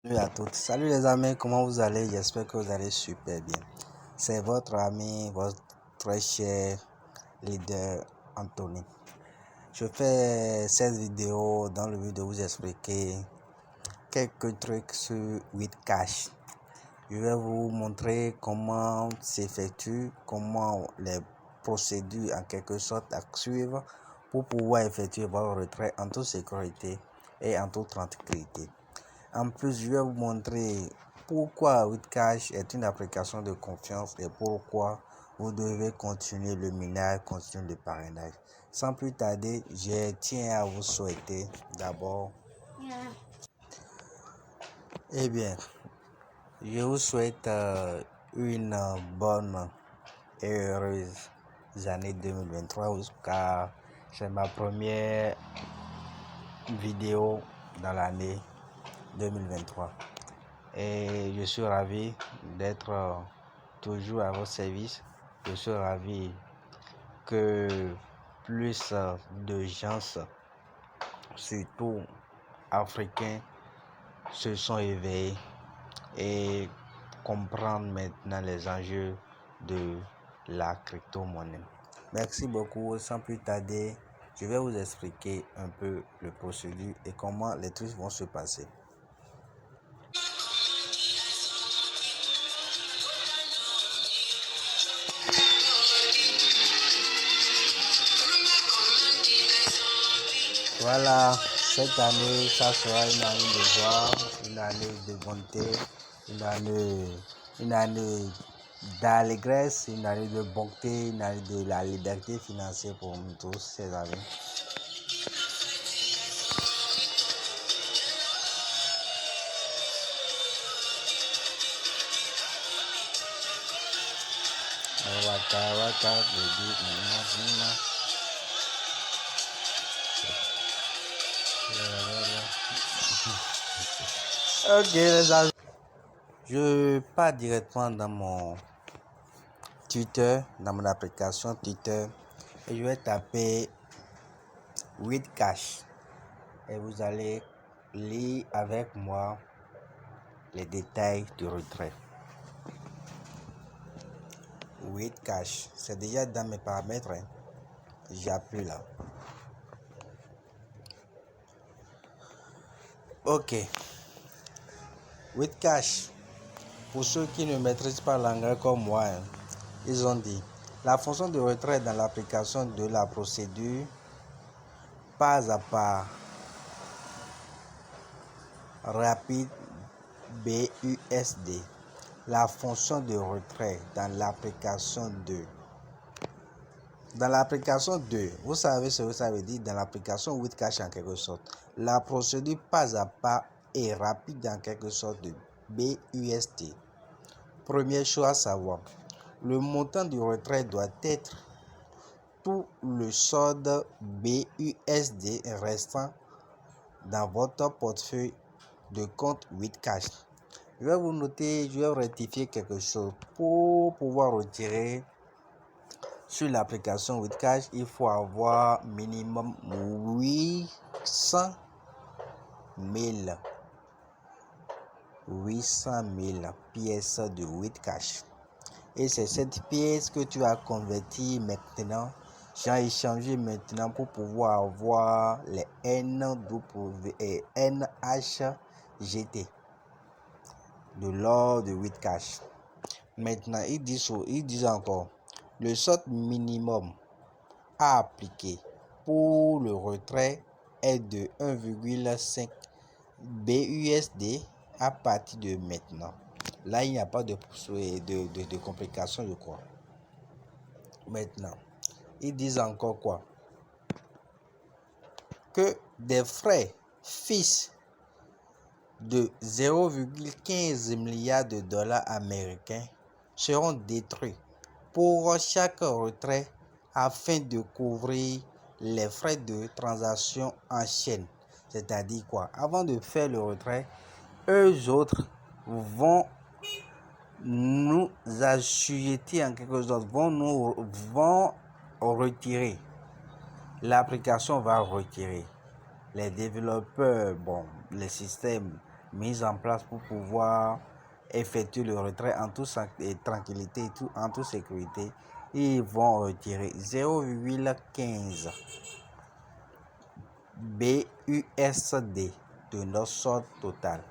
Salut à toutes, salut les amis, comment vous allez? J'espère que vous allez super bien. C'est votre ami, votre très cher leader Anthony. Je fais cette vidéo dans le but de vous expliquer quelques trucs sur 8Cash. Je vais vous montrer comment s'effectue, comment les procédures en quelque sorte à suivre pour pouvoir effectuer votre retrait en toute sécurité et en toute tranquillité. En plus, je vais vous montrer pourquoi 8Cash est une application de confiance et pourquoi vous devez continuer le minage, continuer le parrainage. Sans plus tarder, je tiens à vous souhaiter d'abord, je vous souhaite une bonne et heureuse année 2023 car c'est ma première vidéo dans l'année 2023. Et je suis ravi d'être toujours à votre service. Je suis ravi que plus de gens, surtout africains, se sont éveillés et comprennent maintenant les enjeux de la crypto-monnaie. Merci beaucoup. Sans plus tarder, je vais vous expliquer un peu le procédure et comment les trucs vont se passer. Voilà, cette année, ça sera une année de joie, une année de bonté, une année d'allégresse, une année de bonté, une année de la liberté financière pour nous tous, ces amis. Ok, les amis. Je pars directement dans mon Twitter, dans mon application Twitter, et je vais taper 8Cash. Et vous allez lire avec moi les détails du retrait. 8Cash, c'est déjà dans mes paramètres. J'appuie là. Ok. 8Cash. Pour ceux qui ne maîtrisent pas l'anglais comme moi, ils ont dit la fonction de retrait dans l'application de la procédure pas à pas rapide BUSD. La fonction de retrait dans l'application 2. Dans l'application 2, vous savez ce que ça veut dire dans l'application 8Cash en quelque sorte. La procédure pas à pas et rapide en quelque sorte de BUSD. Première chose à savoir, le montant du retrait doit être tout le solde BUSD restant dans votre portefeuille de compte 8Cash. Je vais vous noter, je vais rectifier quelque chose. Pour pouvoir retirer sur l'application 8Cash, il faut avoir minimum 800 000 pièces de 8Cash. Et c'est cette pièce que tu as convertie maintenant. J'ai échangé maintenant pour pouvoir avoir les NW et NHGT de l'or de 8Cash. Maintenant, ils disent encore le solde minimum à appliquer pour le retrait est de 1,5 BUSD à partir de maintenant. Là, il n'y a pas de complications, je crois. Maintenant, ils disent encore quoi? Que des frais fixes de 0,15 milliards de dollars américains seront détruits pour chaque retrait afin de couvrir les frais de transaction en chaîne. C'est-à-dire quoi? Avant de faire le retrait, eux autres vont nous assujettir en quelque sorte, vont retirer. L'application va retirer. Les développeurs, les systèmes mis en place pour pouvoir effectuer le retrait en toute tranquillité et tout, en toute sécurité. Ils vont retirer 0,15 BUSD de notre solde total.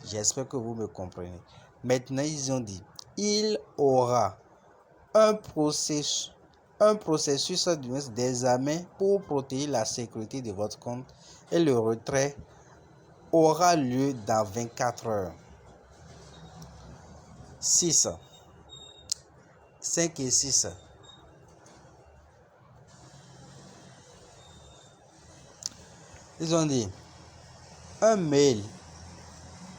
J'espère que vous me comprenez. Maintenant, ils ont dit il aura un processus d'examen pour protéger la sécurité de votre compte et le retrait aura lieu dans 24 heures. 6. 5 et 6. Ils ont dit un mail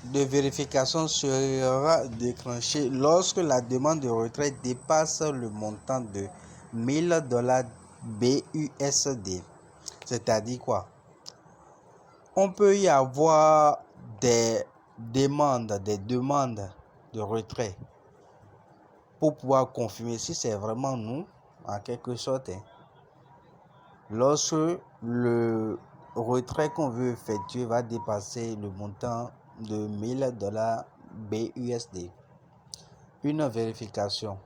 de vérification sera déclenché lorsque la demande de retrait dépasse le montant de $1000 BUSD. C'est-à-dire quoi? On peut y avoir des demandes de retrait pour pouvoir confirmer si c'est vraiment nous, en quelque sorte. Lorsque le retrait qu'on veut effectuer va dépasser le montant de $1000 BUSD, une vérification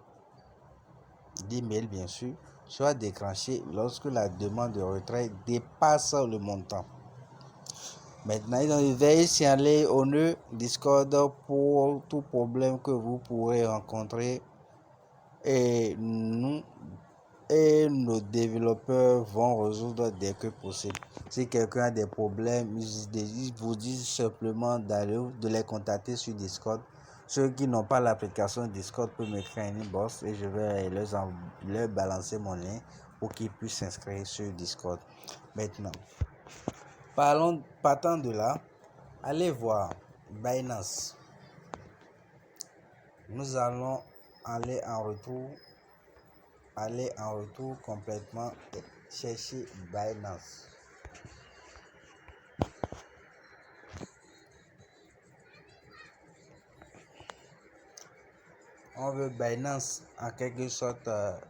d'email, bien sûr, sera déclenchée lorsque la demande de retrait dépasse le montant. Maintenant, ils ont veillé signaler au nœud Discord pour tout problème que vous pourrez rencontrer et nous et nos développeurs vont résoudre dès que possible. Si quelqu'un a des problèmes, ils vous disent simplement de les contacter sur Discord. Ceux qui n'ont pas l'application Discord peuvent m'écrire un inbox et je vais leur balancer mon lien pour qu'ils puissent s'inscrire sur Discord. Maintenant, partant de là, allez voir Binance. Nous allons aller en retour complètement et chercher Binance. On veut Binance en quelque sorte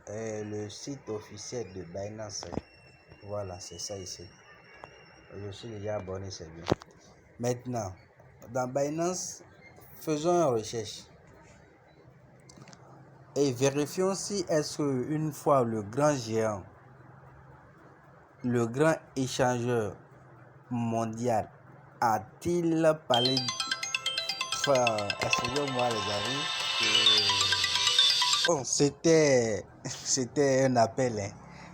le site officiel de Binance. Voilà, c'est ça ici. Je suis déjà abonné, c'est bien. Maintenant, dans Binance, faisons une recherche et vérifions si est-ce qu'une fois le grand géant, le grand échangeur mondial a-t-il parlé excusez-moi les amis. Bon, c'était un appel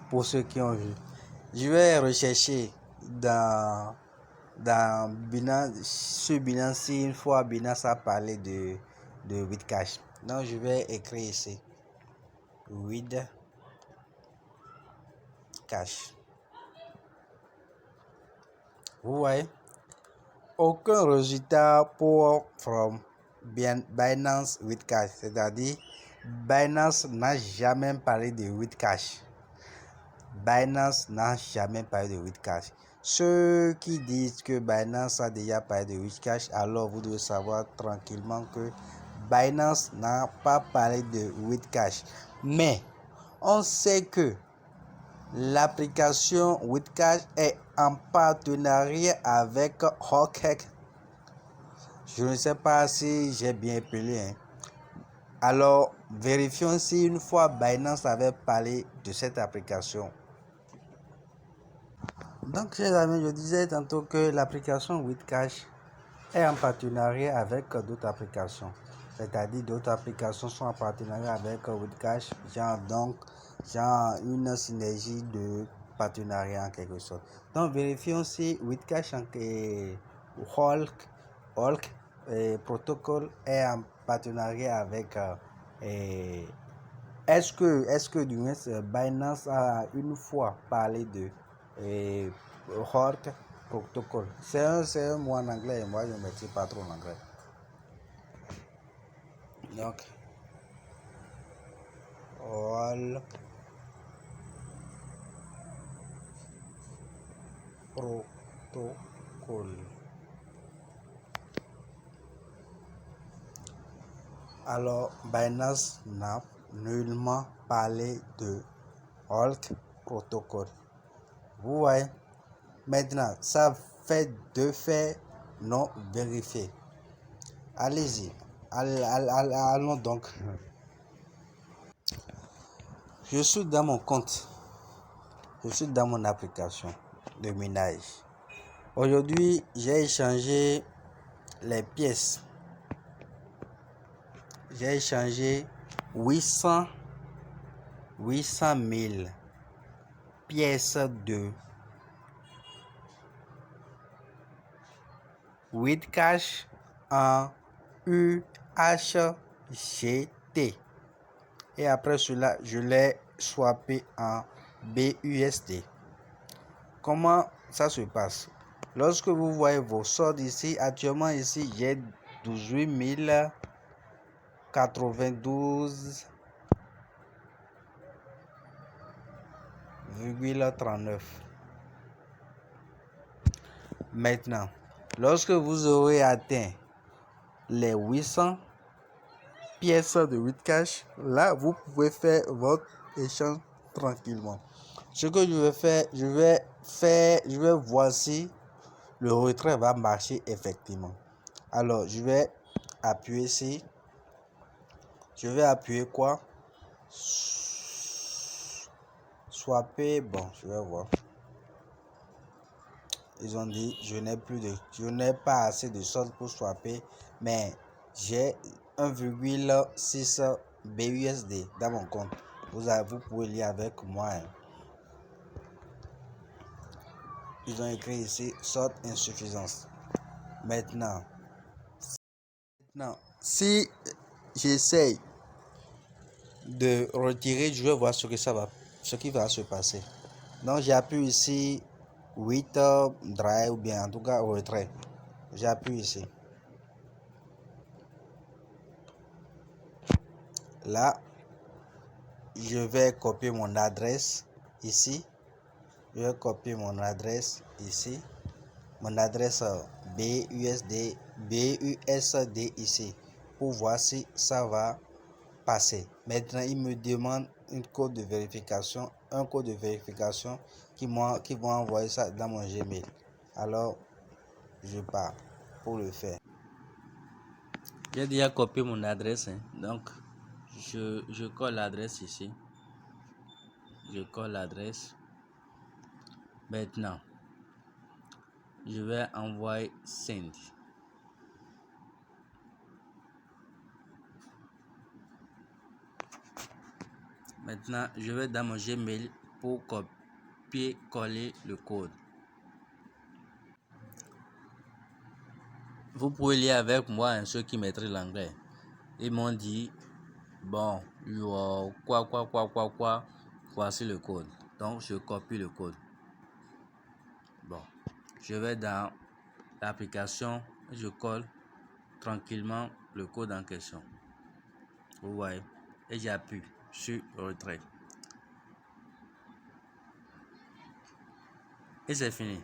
pour ceux qui ont vu. Je vais rechercher dans Binance, sur Binance, si une fois Binance a parlé de Bitcash. Donc je vais écrire ici Bitcash. Vous voyez, aucun résultat pour from Binance Bitcash, c'est-à-dire Binance n'a jamais parlé de Bitcash. Binance n'a jamais parlé de Bitcash. Ceux qui disent que Binance a déjà parlé de Bitcash, alors vous devez savoir tranquillement que Binance n'a pas parlé de Bitcash. Mais on sait que l'application Bitcash est en partenariat avec Hawkhead. Je ne sais pas si j'ai bien appelé. Alors, vérifions si une fois Binance avait parlé de cette application. Donc, chers amis, je disais tantôt que l'application Bitcash est en partenariat avec d'autres applications. C'est-à-dire d'autres applications sont en partenariat avec Bitcash, genre une synergie de partenariat en quelque sorte. Donc, vérifions si Bitcash et Hulk Protocol est en partenariat avec est-ce que du moins Binance a une fois parlé de Hulk Protocol? C'est un mot en anglais et moi je ne maîtrise pas trop l'anglais. Donc, Hulk Protocol. Alors, Binance n'a nullement parlé de Hulk Protocol. Vous voyez? Maintenant, ça fait deux faits non vérifiés. Allez-y, allons donc. Je suis dans mon compte, je suis dans mon application de minage. Aujourd'hui, j'ai échangé les pièces. J'ai échangé 800 000 pièces de 8 cash en UHGT. Et après cela, je l'ai swappé en BUSD. Comment ça se passe? Lorsque vous voyez vos soldes ici, actuellement ici, j'ai 18 092,39. Maintenant, lorsque vous aurez atteint les 800 pièces de 8 cash, là, vous pouvez faire votre échange tranquillement. Ce que je vais faire, je vais voir si le retrait va marcher effectivement. Alors, je vais appuyer ici. Je vais appuyer quoi? Swapper. Bon, je vais voir. Ils ont dit je n'ai pas assez de solde pour swapper, mais j'ai 1,6 BUSD dans mon compte. Vous pouvez lire avec moi. Ils ont écrit ici solde insuffisance. Maintenant, si j'essaye de retirer, je vais voir ce qui va se passer. Donc j'appuie ici 8 drive ou bien en tout cas retrait. J'appuie ici. Là, je vais copier mon adresse ici. Je vais copier mon adresse ici. Mon adresse BUSD ici pour voir si ça va passer. Maintenant, il me demande un code de vérification qui vont envoyer ça dans mon Gmail. Alors, je pars pour le faire. J'ai déjà copié mon adresse, donc je colle l'adresse ici. Je colle l'adresse. Maintenant, je vais envoyer send. Maintenant, je vais dans mon Gmail pour copier-coller le code. Vous pouvez lire avec moi ceux qui maîtrisent l'anglais. Ils m'ont dit, bon, quoi, voici le code. Donc, je copie le code. Bon, je vais dans l'application, je colle tranquillement le code en question. Vous voyez, et j'appuie sur retrait. Et c'est fini.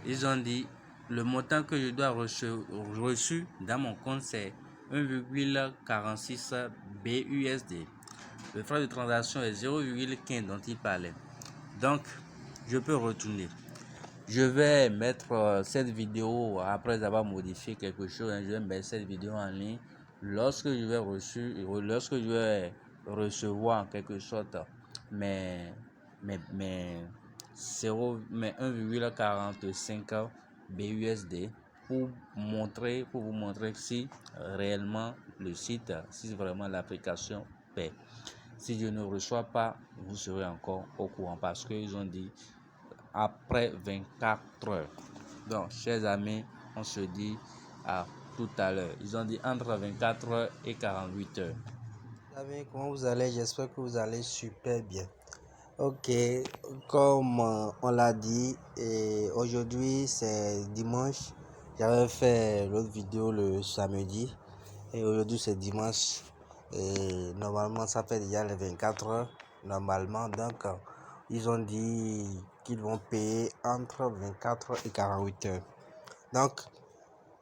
Ils ont dit le montant que je dois reçu dans mon compte c'est 1,46 BUSD. Le frais de transaction est 0,15 dont il parlait. Donc, je peux retourner. Je vais mettre cette vidéo après avoir modifié quelque chose. Je vais mettre cette vidéo en ligne lorsque je vais recevoir en quelque sorte mes 1,45 BUSD pour vous montrer si réellement le site, si vraiment l'application paie. Si je ne reçois pas, vous serez encore au courant parce qu'ils ont dit après 24 heures. Donc, chers amis, on se dit à tout à l'heure. Ils ont dit entre 24 heures et 48 heures. Amis, comment vous allez? J'espère que vous allez super bien. Ok, comme on l'a dit, et aujourd'hui c'est dimanche. J'avais fait l'autre vidéo le samedi et aujourd'hui c'est dimanche. Et normalement ça fait déjà les 24 heures normalement. Donc ils ont dit qu'ils vont payer entre 24 heures et 48 heures. Donc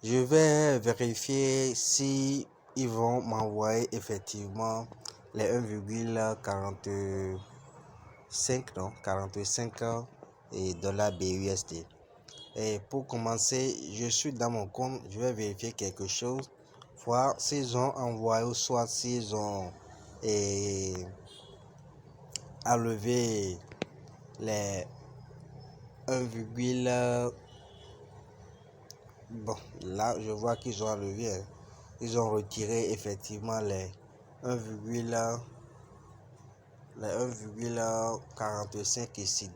je vais vérifier si ils vont m'envoyer effectivement les 1,45 $, et dollars BUSD. Et pour commencer, je suis dans mon compte, je vais vérifier quelque chose, voir s'ils ont envoyé ou soit s'ils ont enlevé les 1, bon, là je vois qu'ils ont enlevé, hein. Ils ont retiré effectivement les 1,45 ici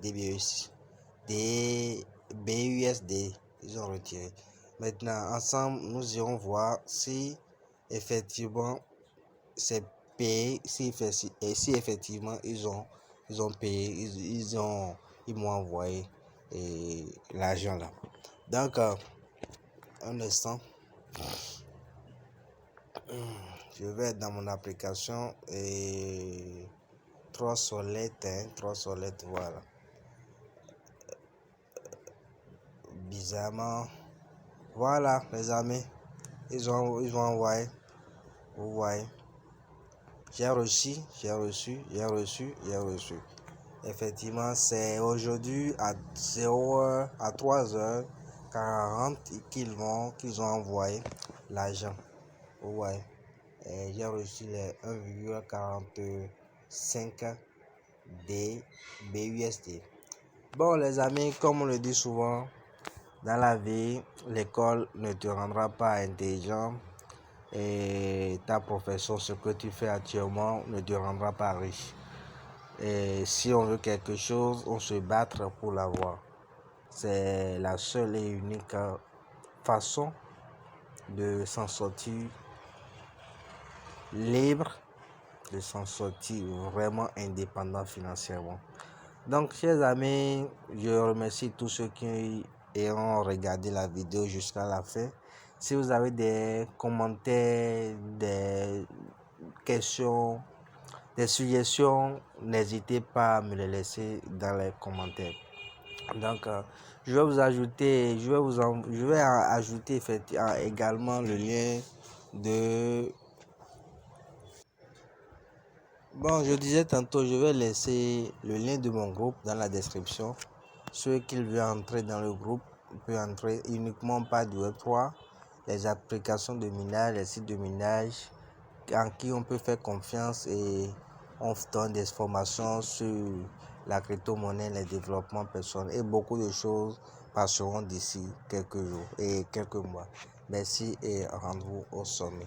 des BUSD. Ils ont retiré. Maintenant, ensemble, nous irons voir si effectivement c'est payé, si effectivement ils ont payé, ils m'ont envoyé l'argent là. Donc, un instant, je vais dans mon application et 3 solettes, voilà. Bizarrement, voilà les amis, ils ont envoyé, vous voyez. J'ai reçu. Effectivement, c'est aujourd'hui à 0h, à 3h40 qu'ils ont envoyé l'argent. Ouais. Et j'ai reçu les 1,45 des BUSD. Bon, les amis, comme on le dit souvent, dans la vie, l'école ne te rendra pas intelligent. Et ta profession, ce que tu fais actuellement, ne te rendra pas riche. Et si on veut quelque chose, on se battra pour l'avoir. C'est la seule et unique façon de s'en sortir libre, de s'en sortir vraiment indépendant financièrement. Donc, chers amis, je remercie tous ceux qui ont regardé la vidéo jusqu'à la fin. Si vous avez des commentaires, des questions, des suggestions, n'hésitez pas à me les laisser dans les commentaires. Donc, je vais ajouter effectivement également le lien de... Bon, je disais tantôt, je vais laisser le lien de mon groupe dans la description. Ceux qui veulent entrer dans le groupe peuvent entrer uniquement par du Web3, les applications de minage, les sites de minage en qui on peut faire confiance et on donne des formations sur la crypto-monnaie, les développements personnels et beaucoup de choses passeront d'ici quelques jours et quelques mois. Merci et rendez-vous au sommet.